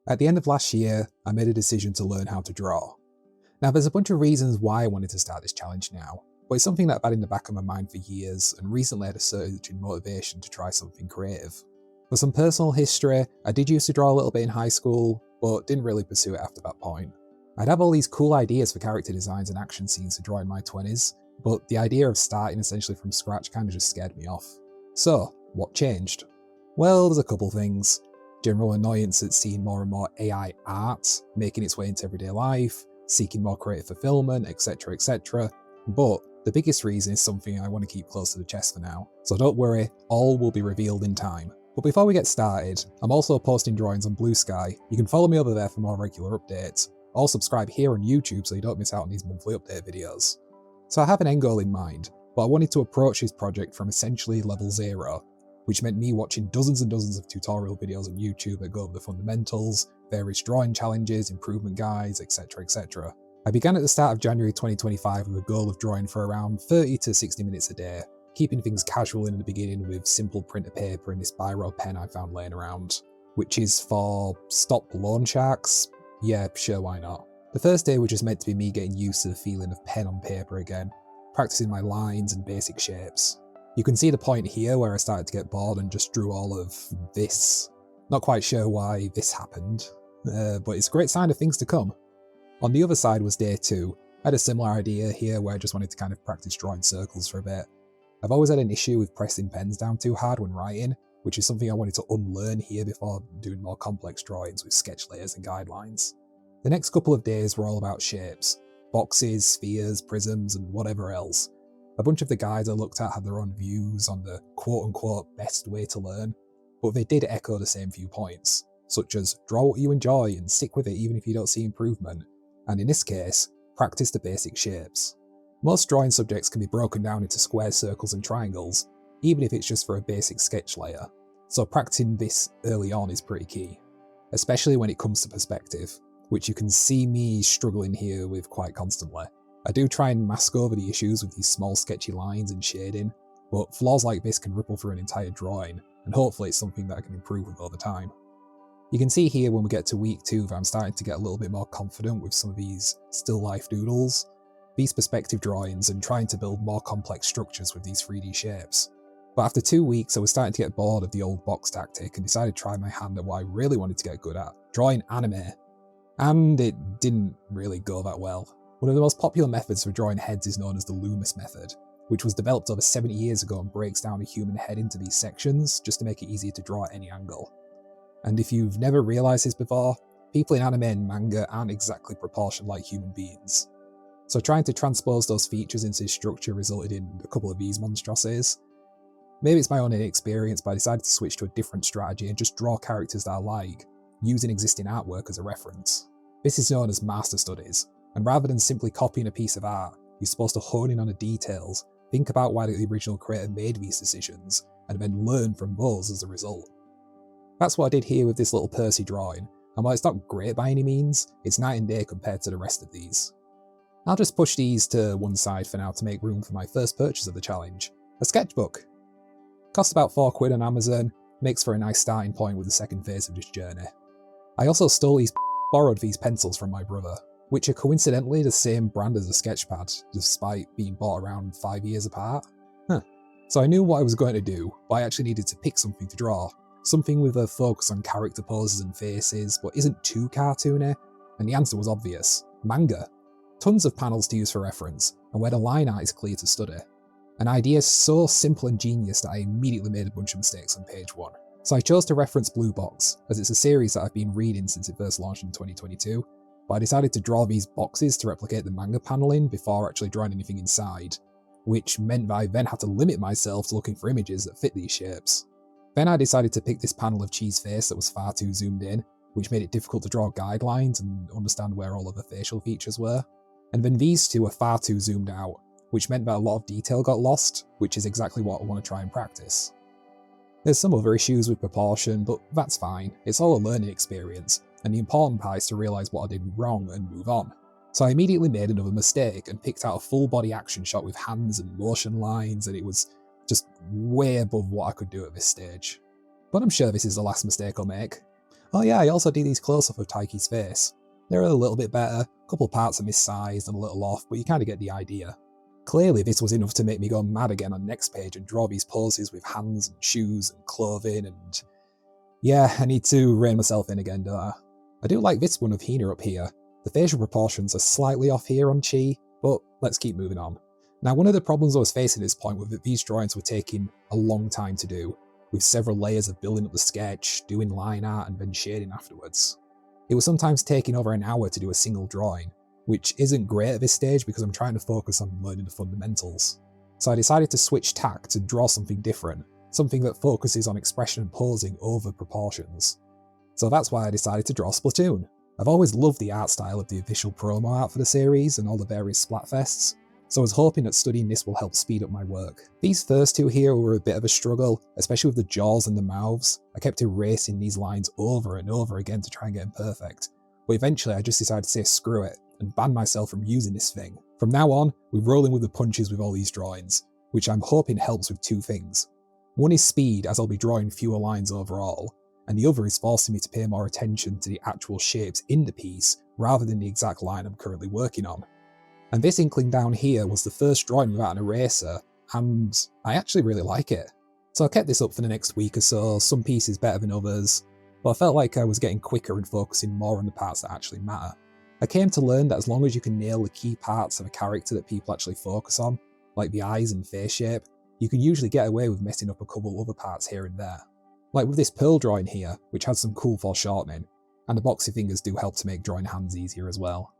At the end of last year, I made a decision to learn how to draw. Now, there's a bunch of reasons why I wanted to start this challenge now, but it's something that I've had in the back of my mind for years, and recently had a surge in motivation to try something creative. For some personal history, I did used to draw a little bit in high school, but didn't really pursue it after that point. I'd have all these cool ideas for character designs and action scenes to draw in my 20s, but the idea of starting essentially from scratch kind of just scared me off. So, what changed? Well, there's a couple things. General annoyance at seeing more and more AI art making its way into everyday life, seeking more creative fulfillment, etc, etc. But the biggest reason is something I want to keep close to the chest for now, so don't worry, all will be revealed in time. But before we get started, I'm also posting drawings on Blue Sky. You can follow me over there for more regular updates, or subscribe here on YouTube so you don't miss out on these monthly update videos. So I have an end goal in mind, but I wanted to approach this project from essentially level 0, which meant me watching dozens and dozens of tutorial videos on YouTube that go over the fundamentals, various drawing challenges, improvement guides, etc, etc. I began at the start of January 2025 with a goal of drawing for around 30 to 60 minutes a day, keeping things casual in the beginning with simple printer paper and this biro pen I found laying around, which is for stop loan sharks. Yeah, sure, why not. The first day was just meant to be me getting used to the feeling of pen on paper again, practicing my lines and basic shapes. You can see the point here where I started to get bored and just drew all of this. Not quite sure why this happened, but it's a great sign of things to come. On the other side was day 2. I had a similar idea here where I just wanted to kind of practice drawing circles for a bit. I've always had an issue with pressing pens down too hard when writing, which is something I wanted to unlearn here before doing more complex drawings with sketch layers and guidelines. The next couple of days were all about shapes. Boxes, spheres, prisms, and whatever else. A bunch of the guides I looked at had their own views on the quote-unquote best way to learn, but they did echo the same few points, such as draw what you enjoy and stick with it even if you don't see improvement, and in this case, practice the basic shapes. Most drawing subjects can be broken down into squares, circles and triangles, even if it's just for a basic sketch layer, so practicing this early on is pretty key, especially when it comes to perspective, which you can see me struggling here with quite constantly. I do try and mask over the issues with these small sketchy lines and shading, but flaws like this can ripple through an entire drawing, and hopefully it's something that I can improve with over time. You can see here when we get to week 2 that I'm starting to get a little bit more confident with some of these still life doodles, these perspective drawings, and trying to build more complex structures with these 3D shapes. But after 2 weeks I was starting to get bored of the old box tactic and decided to try my hand at what I really wanted to get good at, drawing anime. And it didn't really go that well. One of the most popular methods for drawing heads is known as the Loomis method, which was developed over 70 years ago and breaks down a human head into these sections just to make it easier to draw at any angle. And if you've never realised this before, people in anime and manga aren't exactly proportioned like human beings. So trying to transpose those features into this structure resulted in a couple of these monstrosities. Maybe it's my own inexperience, but I decided to switch to a different strategy and just draw characters that I like, using existing artwork as a reference. This is known as master studies. And rather than simply copying a piece of art, you're supposed to hone in on the details, think about why the original creator made these decisions, and then learn from those as a result. That's what I did here with this little Percy drawing, and while it's not great by any means, it's night and day compared to the rest of these. I'll just push these to one side for now to make room for my first purchase of the challenge, a sketchbook. Costs about £4 on Amazon, makes for a nice starting point with the second phase of this journey. I also borrowed these pencils from my brother, which are coincidentally the same brand as a sketchpad, despite being bought around 5 years apart. So I knew what I was going to do, but I actually needed to pick something to draw. Something with a focus on character poses and faces, but isn't too cartoony, and the answer was obvious: manga. Tons of panels to use for reference, and where the line art is clear to study. An idea so simple and genius that I immediately made a bunch of mistakes on page 1. So I chose to reference Blue Box, as it's a series that I've been reading since it first launched in 2022, but I decided to draw these boxes to replicate the manga paneling before actually drawing anything inside, which meant that I then had to limit myself to looking for images that fit these shapes. Then I decided to pick this panel of Chi's face that was far too zoomed in, which made it difficult to draw guidelines and understand where all of the facial features were. And then these two are far too zoomed out, which meant that a lot of detail got lost, which is exactly what I want to try and practice. There's some other issues with proportion, but that's fine, it's all a learning experience, and the important part is to realise what I did wrong and move on. So I immediately made another mistake and picked out a full body action shot with hands and motion lines, and it was just way above what I could do at this stage. But I'm sure this is the last mistake I'll make. Oh yeah, I also did these close-up of Taiki's face. They're a little bit better, a couple parts are missized and a little off, but you kind of get the idea. Clearly this was enough to make me go mad again on next page and draw these poses with hands and shoes and clothing and... yeah, I need to rein myself in again, don't I? I do like this one of Hina up here. The facial proportions are slightly off here on Chi, but let's keep moving on. Now, one of the problems I was facing at this point was that these drawings were taking a long time to do, with several layers of building up the sketch, doing line art and then shading afterwards. It was sometimes taking over an hour to do a single drawing, which isn't great at this stage because I'm trying to focus on learning the fundamentals. So I decided to switch tack to draw something different, something that focuses on expression and posing over proportions. So that's why I decided to draw Splatoon. I've always loved the art style of the official promo art for the series and all the various Splatfests, so I was hoping that studying this will help speed up my work. These first two here were a bit of a struggle, especially with the jaws and the mouths. I kept erasing these lines over and over again to try and get them perfect, but eventually I just decided to say screw it and ban myself from using this thing. From now on, we're rolling with the punches with all these drawings, which I'm hoping helps with two things. One is speed, as I'll be drawing fewer lines overall, and the other is forcing me to pay more attention to the actual shapes in the piece rather than the exact line I'm currently working on. And this inkling down here was the first drawing without an eraser, and I actually really like it. So I kept this up for the next week or so, some pieces better than others, but I felt like I was getting quicker and focusing more on the parts that actually matter. I came to learn that as long as you can nail the key parts of a character that people actually focus on, like the eyes and face shape, you can usually get away with messing up a couple other parts here and there. Like with this pearl drawing here, which has some cool foreshortening, and the boxy fingers do help to make drawing hands easier as well.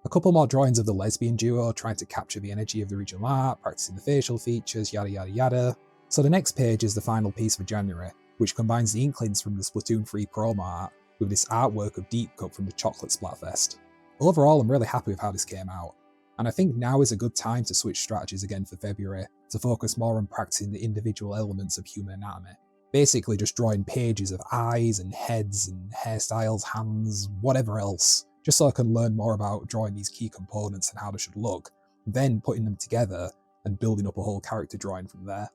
A couple more drawings of the lesbian duo, trying to capture the energy of the regional art, practicing the facial features, yada yada yada. So the next page is the final piece for January, which combines the inklings from the Splatoon 3 promo art with this artwork of Deep Cut from the Chocolate Splatfest. Overall, I'm really happy with how this came out, and I think now is a good time to switch strategies again for February to focus more on practicing the individual elements of human anatomy. Basically just drawing pages of eyes and heads and hairstyles, hands, whatever else, just so I can learn more about drawing these key components and how they should look, then putting them together and building up a whole character drawing from there.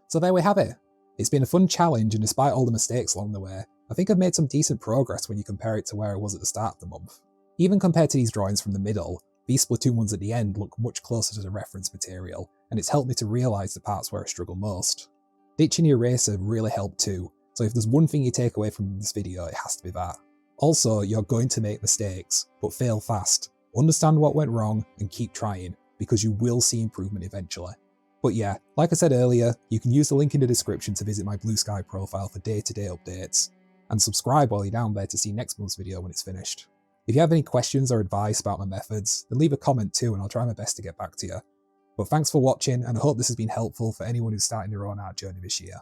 So there we have it. It's been a fun challenge, and despite all the mistakes along the way, I think I've made some decent progress when you compare it to where I was at the start of the month. Even compared to these drawings from the middle, these Splatoon ones at the end look much closer to the reference material, and it's helped me to realise the parts where I struggle most. Ditching the eraser really helped too, so if there's one thing you take away from this video, it has to be that. Also, you're going to make mistakes, but fail fast. Understand what went wrong and keep trying, because you will see improvement eventually. But yeah, like I said earlier, you can use the link in the description to visit my Blue Sky profile for day-to-day updates, and subscribe while you're down there to see next month's video when it's finished. If you have any questions or advice about my methods, then leave a comment too and I'll try my best to get back to you. But thanks for watching, and I hope this has been helpful for anyone who's starting their own art journey this year.